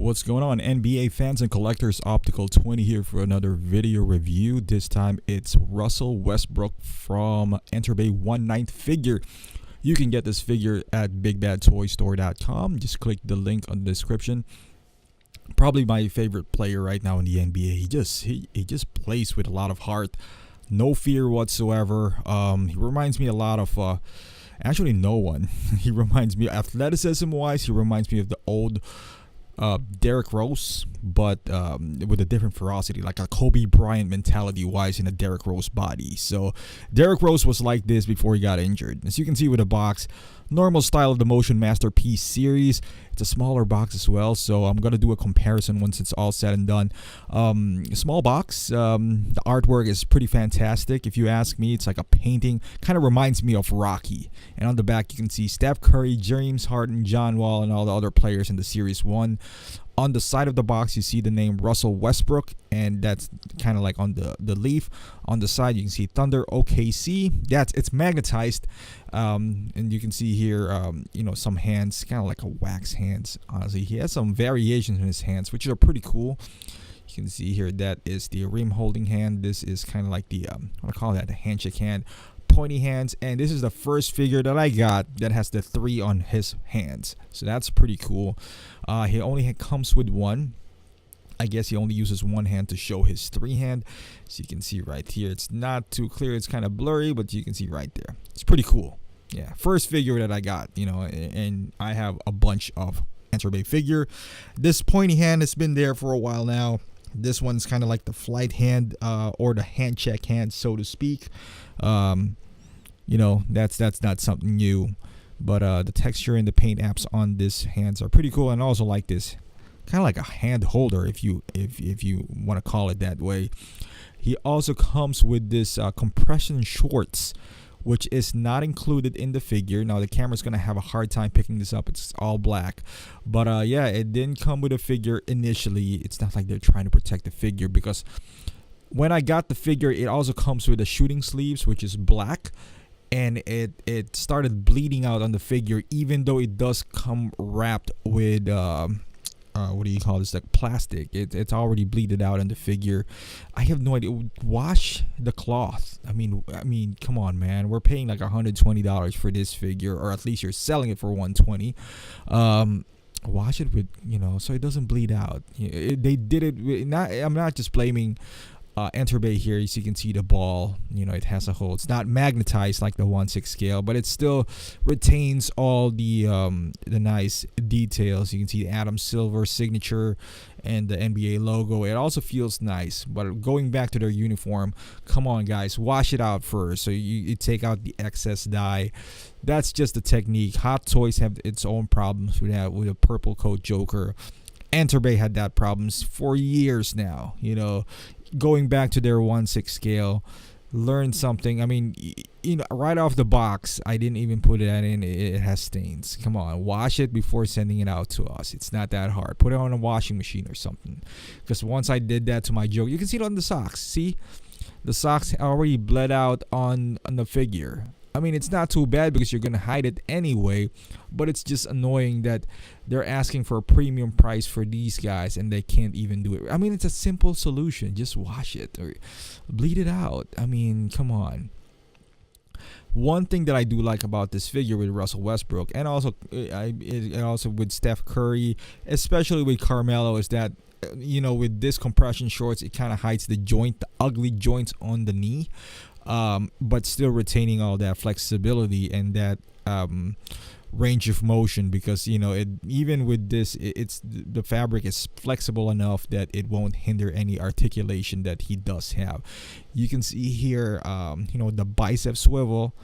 What's going on, NBA fans and collectors? Optical 20 here for another video review. This time it's Russell Westbrook from Enterbay 1/9 figure. You can get this figure at bigbadtoystore.com. Just click the link on the description. Probably my favorite player right now in the NBA. He just plays with a lot of heart, no fear whatsoever. He reminds me a lot of actually no one. He reminds me, athleticism wise, he reminds me of the old Derrick Rose, but with a different ferocity, like a Kobe Bryant mentality wise in a Derrick Rose body. So Derrick Rose was like this before he got injured. As you can see with the box, normal style of the Motion Masterpiece series. It's a smaller box as well, so I'm gonna do a comparison once it's all said and done. Small box. The artwork is pretty fantastic. If you ask me, it's like a painting. Kind of reminds me of Rocky. And on the back, you can see Steph Curry, James Harden, John Wall, and all the other players in the Series 1. On the side of the box, you see the name Russell Westbrook, and that's kind of like on the leaf. On the side, you can see Thunder OKC. It's magnetized, and you can see here, some hands, kind of like a wax hands. Honestly, he has some variations in his hands, which are pretty cool. You can see here that is the rim holding hand. This is kind of like the what do I call that? The handshake hand. Pointy hands, and this is the first figure that I got that has the 3 on his hands, so that's pretty cool. He only comes with one. I guess he only uses one hand to show his 3 hand, so you can see right here. It's not too clear, it's kind of blurry, but you can see right there. It's pretty cool. Yeah, first figure that I got, and I have a bunch of Enterbay figure. This pointy hand has been there for a while now. This one's kind of like the flight hand, or the hand check hand, so to speak. That's not something new, but the texture and the paint apps on this hands are pretty cool. And I also like this, kind of like a hand holder, if you want to call it that way. He also comes with this compression shorts, which is not included in the figure. Now the camera's gonna have a hard time picking this up. It's all black, but it didn't come with a figure initially. It's not like they're trying to protect the figure, because when I got the figure, it also comes with the shooting sleeves, which is black, and it started bleeding out on the figure, even though it does come wrapped with what do you call this, like plastic. It's already bleeded out on the figure. I have no idea. Wash the cloth. I mean, come on, man. We're paying like $120 for this figure, or at least you're selling it for $120. Wash it with, so it doesn't bleed out. They did it with, I'm not just blaming Enterbay here. As you can see the ball, it has a hole. It's not magnetized like the 1/6 scale, but it still retains all the nice details. You can see the Adam Silver signature and the NBA logo. It also feels nice. But going back to their uniform, come on guys, wash it out first. So you take out the excess dye. That's just the technique. Hot Toys have its own problems with that, with a purple coat Joker. Enterbay had that problems for years now. Going back to their 1/6 scale, learn something. I mean, right off the box, I didn't even put it in. It has stains. Come on, wash it before sending it out to us. It's not that hard. Put it on a washing machine or something. Because once I did that to my Joker, you can see it on the socks. See, the socks already bled out on the figure. I mean, it's not too bad because you're going to hide it anyway, but it's just annoying that they're asking for a premium price for these guys and they can't even do it. I mean, it's a simple solution. Just wash it or bleed it out. I mean, come on. One thing that I do like about this figure with Russell Westbrook, and also with Steph Curry, especially with Carmelo, is that with this compression shorts, it kind of hides the ugly joints on the knee. But still retaining all that flexibility and that range of motion, because even with this, it's the fabric is flexible enough that it won't hinder any articulation that he does have. You can see here, the bicep swivel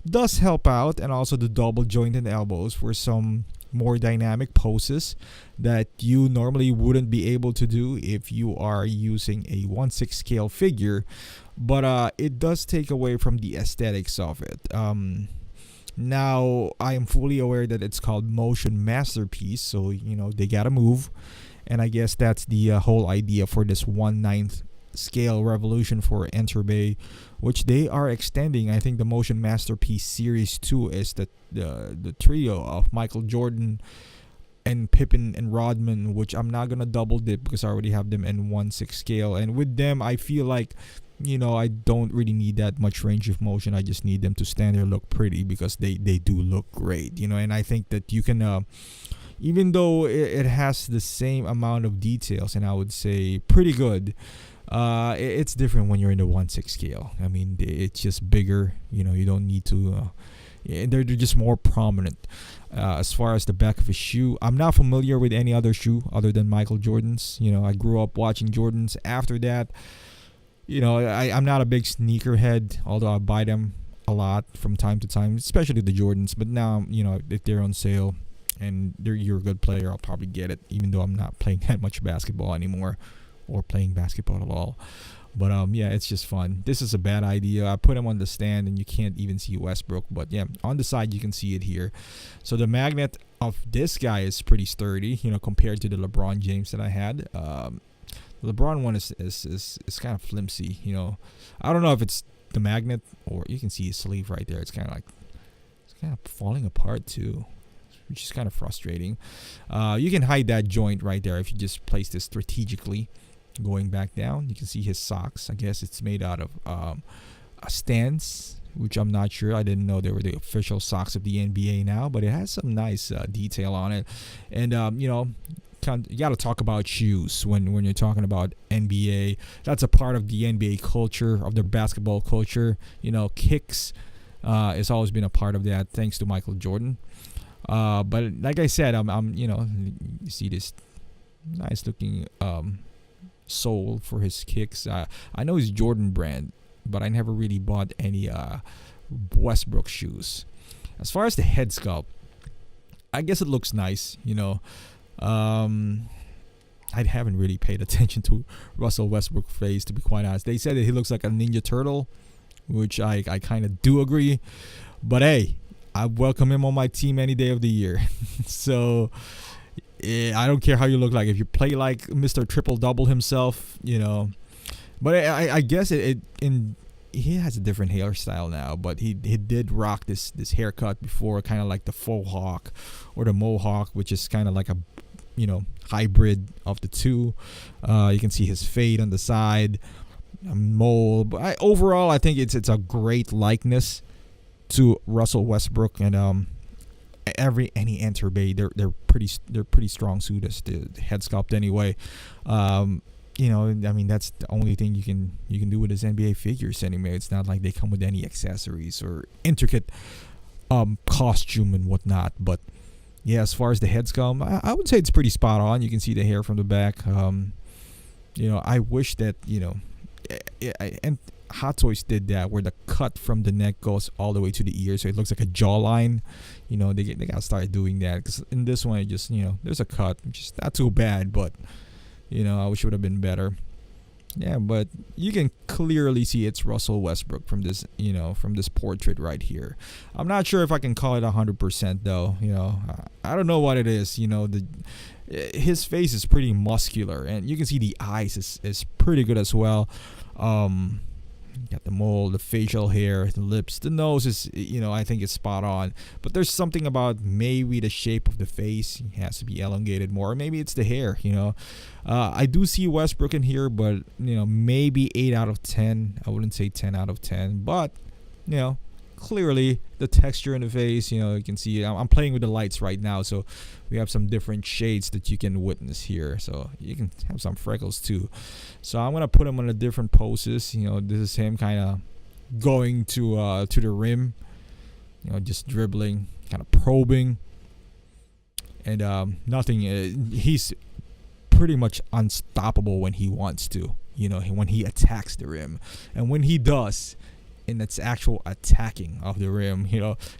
does help out, and also the double jointed elbows for some more dynamic poses that you normally wouldn't be able to do if you are using a 1/6 scale figure, but it does take away from the aesthetics of it. Now I am fully aware that it's called Motion Masterpiece, so they gotta move, and I guess that's the whole idea for this 1/9 scale revolution for Enterbay, which they are extending. I think the Motion Masterpiece Series 2 is the trio of Michael Jordan, and Pippen and Rodman, which I'm not gonna double dip because I already have them in 1/6 scale. And with them, I feel like, I don't really need that much range of motion. I just need them to stand there, look pretty, because they do look great. And I think that you can, even though it has the same amount of details, and I would say pretty good. It's different when you're in the 1/6 scale. I mean, it's just bigger. You don't need to. They're just more prominent. As far as the back of a shoe, I'm not familiar with any other shoe other than Michael Jordan's. I grew up watching Jordans. After that, I'm not a big sneakerhead, although I buy them a lot from time to time, especially the Jordans. But now, if they're on sale and you're a good player, I'll probably get it, even though I'm not playing that much basketball anymore or playing basketball at all. But yeah, it's just fun. This is a bad idea. I put him on the stand and you can't even see Westbrook. But yeah, on the side you can see it here. So the magnet of this guy is pretty sturdy, compared to the LeBron James that I had. The LeBron one is kind of flimsy. I don't know if it's the magnet or you can see his sleeve right there. It's kind of falling apart too, which is kind of frustrating. You can hide that joint right there if you just place this strategically. Going back down, you can see his socks. I guess it's made out of a stance, which I'm not sure. I didn't know they were the official socks of the NBA now, but it has some nice detail on it. And you got to talk about shoes when you're talking about NBA. That's a part of the NBA culture, of their basketball culture. Kicks has always been a part of that, thanks to Michael Jordan. But like I said, I'm you see this nice looking sole for his kicks. I know it's Jordan brand, but I never really bought any Westbrook shoes. As far as the head sculpt, I guess it looks nice. I haven't really paid attention to Russell Westbrook's face, to be quite honest. They said that he looks like a Ninja Turtle, which I kind of do agree. But hey, I welcome him on my team any day of the year. So I don't care how you look like. If you play like Mr. Triple Double himself, But I guess he has a different hairstyle now. But he did rock this haircut before, kind of like the faux hawk or the mohawk, which is kind of like a hybrid of the two. You can see his fade on the side, a mole. But overall, I think it's a great likeness to Russell Westbrook, and any Enterbay, they're pretty strong suit as the head sculpt anyway. I mean, that's the only thing you can do with his NBA figures anyway. It's not like they come with any accessories or intricate costume and whatnot. But yeah, as far as the head sculpt, I would say it's pretty spot on. You can see the hair from the back. I wish that and Hot Toys did that, where the cut from the neck goes all the way to the ear, so it looks like a jawline. They gotta start doing that, because in this one, it just there's a cut, which is not too bad, but I wish it would have been better. Yeah, but you can clearly see it's Russell Westbrook from this portrait right here. I'm not sure if I can call it 100% though. I don't know what it is. His face is pretty muscular, and you can see the eyes is pretty good as well. Got the mole, the facial hair, the lips, the nose is, I think it's spot on. But there's something about maybe the shape of the face. It has to be elongated more. Or maybe it's the hair, I do see Westbrook in here, but, maybe 8 out of 10. I wouldn't say 10 out of 10. But, clearly the texture in the face, you can see I'm playing with the lights right now, so we have some different shades that you can witness here. So you can have some freckles too. So I'm gonna put him on the different poses. This is him kind of going to the rim, just dribbling, kind of probing, and nothing. He's pretty much unstoppable when he wants to. When he attacks the rim, and when he does, in its actual attacking of the rim,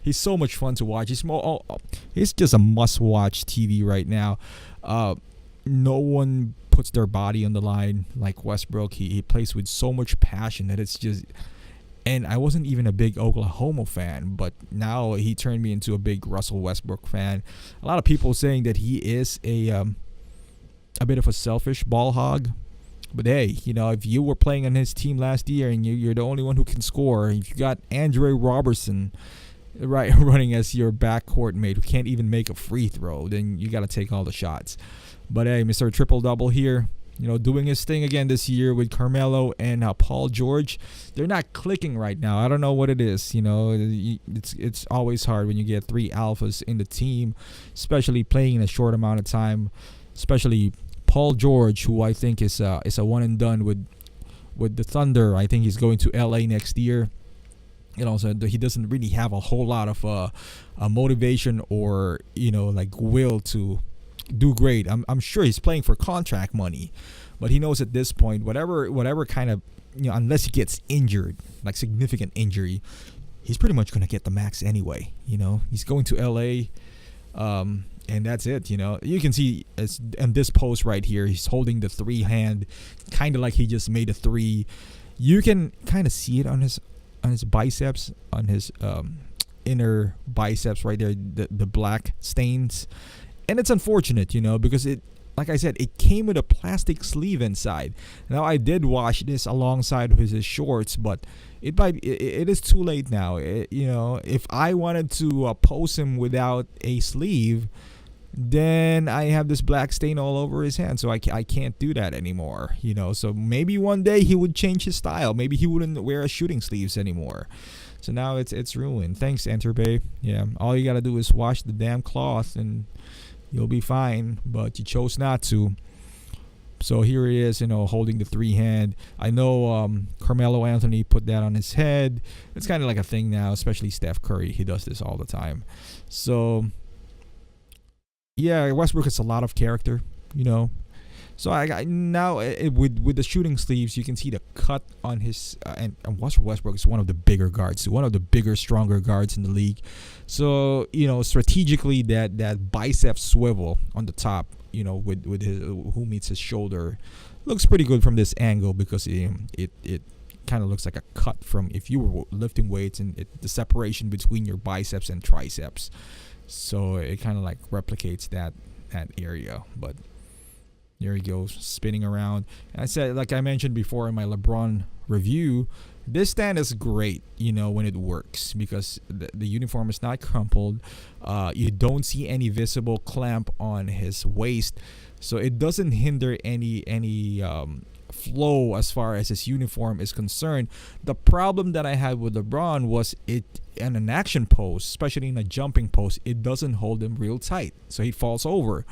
he's so much fun to watch. He's just a must-watch TV right now. No one puts their body on the line like Westbrook. He plays with so much passion that it's just. And I wasn't even a big Oklahoma fan, but now he turned me into a big Russell Westbrook fan. A lot of people saying that he is a bit of a selfish ball hog. But hey, if you were playing on his team last year and you're the only one who can score, if you got Andre Robertson right, running as your backcourt mate who can't even make a free throw, then you got to take all the shots. But hey, Mr. Triple Double here, doing his thing again this year with Carmelo and Paul George. They're not clicking right now. I don't know what it is. It's always hard when you get three alphas in the team, especially playing in a short amount of time. Especially Paul George, who I think is a one and done with the Thunder. I think he's going to LA next year. So he doesn't really have a whole lot of a motivation or like will to do great. I'm sure he's playing for contract money, but he knows at this point whatever kind of unless he gets injured, like significant injury, he's pretty much gonna get the max anyway. He's going to LA, and that's it. You can see in this post right here, he's holding the three hand, kind of like he just made a three. You can kind of see it on his biceps, on his inner biceps right there, the black stains. And it's unfortunate, because it, like I said, it came with a plastic sleeve inside. Now I did wash this alongside with his shorts, but it is too late now. If I wanted to post him without a sleeve, then I have this black stain all over his hand, so I can't do that anymore. So maybe one day he would change his style. Maybe he wouldn't wear shooting sleeves anymore. So now it's ruined. Thanks, Enterbay. Yeah, all you gotta do is wash the damn cloth and you'll be fine. But you chose not to. So here he is, holding the three hand. I know Carmelo Anthony put that on his head. It's kind of like a thing now, especially Steph Curry. He does this all the time. So yeah, Westbrook has a lot of character, So I now with the shooting sleeves, you can see the cut on his and Westbrook is one of the bigger guards, one of the bigger, stronger guards in the league. So strategically that bicep swivel on the top, with his who meets his shoulder, looks pretty good from this angle because it kind of looks like a cut from if you were lifting weights and the separation between your biceps and triceps. So it kind of like replicates that area, but there he goes spinning around. And I said, like I mentioned before in my LeBron review, this stand is great, when it works because the uniform is not crumpled. You don't see any visible clamp on his waist, so it doesn't hinder any flow as far as his uniform is concerned. The problem that I had with LeBron was it in an action pose, especially in a jumping pose, it doesn't hold him real tight, so he falls over.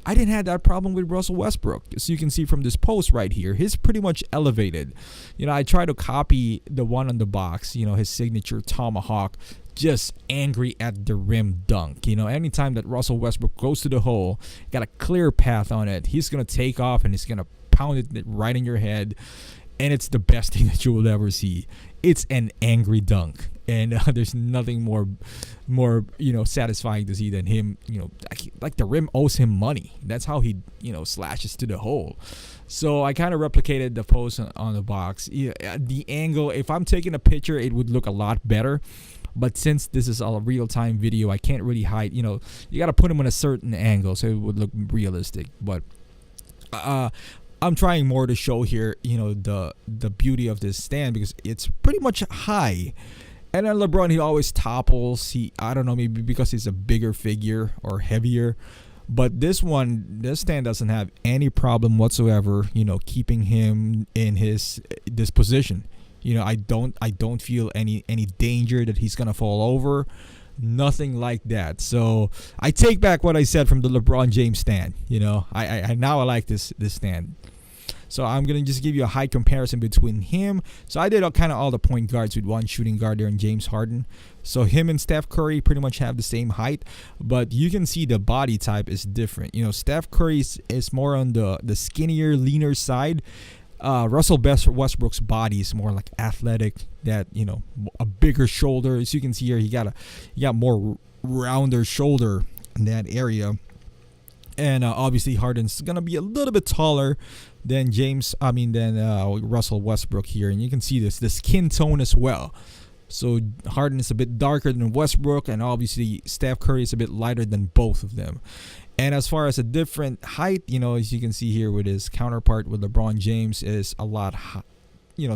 I didn't have that problem with Russell Westbrook. As you can see from this post right here, he's pretty much elevated. I try to copy the one on the box, his signature tomahawk, just angry at the rim dunk. Anytime that Russell Westbrook goes to the hole, got a clear path on it, he's going to take off and he's going to pound it right in your head. And it's the best thing that you will ever see. It's an angry dunk. And there's nothing more satisfying to see than him, like the rim owes him money. That's how he, slashes to the hole. So I kind of replicated the post on the box. The angle, if I'm taking a picture, it would look a lot better. But since this is a real-time video, I can't really hide, you got to put him on a certain angle so it would look realistic. But I'm trying more to show here, the beauty of this stand because it's pretty much high. And then LeBron, he always topples. I don't know, maybe because he's a bigger figure or heavier. But this stand doesn't have any problem whatsoever, keeping him in this position. I don't feel any danger that he's gonna fall over. Nothing like that. So I take back what I said from the LeBron James stand. I now like this stand. So I'm going to just give you a high comparison between him. So I did kind of all the point guards with one shooting guard there and James Harden. So him and Steph Curry pretty much have the same height. But you can see the body type is different. Steph Curry is more on the skinnier, leaner side. Russell Westbrook's body is more like athletic. That, a bigger shoulder. As you can see here, he got more rounder shoulder in that area. And obviously Harden's gonna be a little bit taller than Russell Westbrook here, and you can see the skin tone as well. So Harden is a bit darker than Westbrook, and obviously Steph Curry is a bit lighter than both of them. And as far as a different height, as you can see here with his counterpart with LeBron James is a lot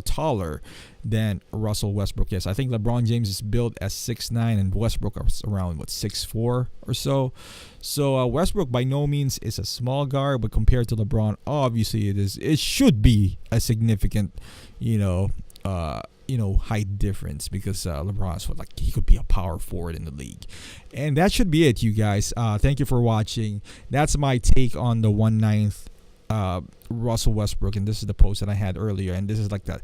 taller than Russell Westbrook is. I think LeBron James is built as 6'9", and Westbrook is around 6'4" or so. So Westbrook by no means is a small guard, but compared to LeBron, obviously it should be a significant height difference, because LeBron's he could be a power forward in the league. And that should be it, you guys. Thank you for watching. That's my take on the 1/9 Russell Westbrook, and this is the post that I had earlier, and this is like that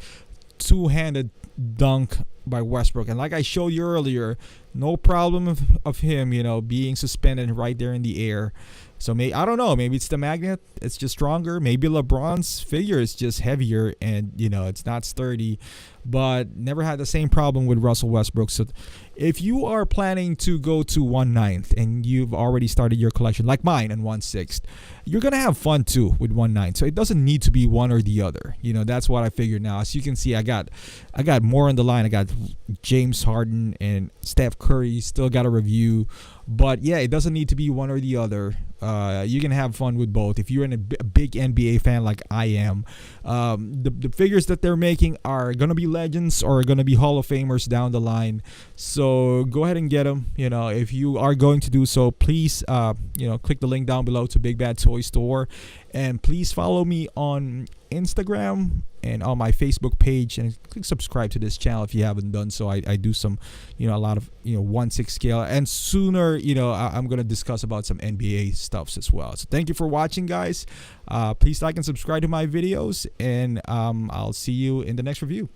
two-handed dunk by Westbrook. And like I showed you earlier, no problem of him being suspended right there in the air. So I don't know, maybe it's the magnet, it's just stronger. Maybe LeBron's figure is just heavier and it's not sturdy, but never had the same problem with Russell Westbrook. So if you are planning to go to 1/9 and you've already started your collection like mine and 1/6, you're gonna have fun too with 1/9. So it doesn't need to be one or the other. That's what I figured now. As you can see, I got more on the line. I got James Harden and Steph Curry, still got a review. But yeah, it doesn't need to be one or the other. You can have fun with both. If you're a big NBA fan like I am, the figures that they're making are going to be legends or going to be Hall of Famers down the line. So go ahead and get them. If you are going to do so, please, click the link down below to Big Bad Toy Store. And please follow me on Instagram and on my Facebook page, and click subscribe to this channel if you haven't done so. I do some, a lot of 1/6 scale, and sooner, I'm gonna discuss about some NBA stuffs as well. So thank you for watching, guys. Please like and subscribe to my videos, and I'll see you in the next review.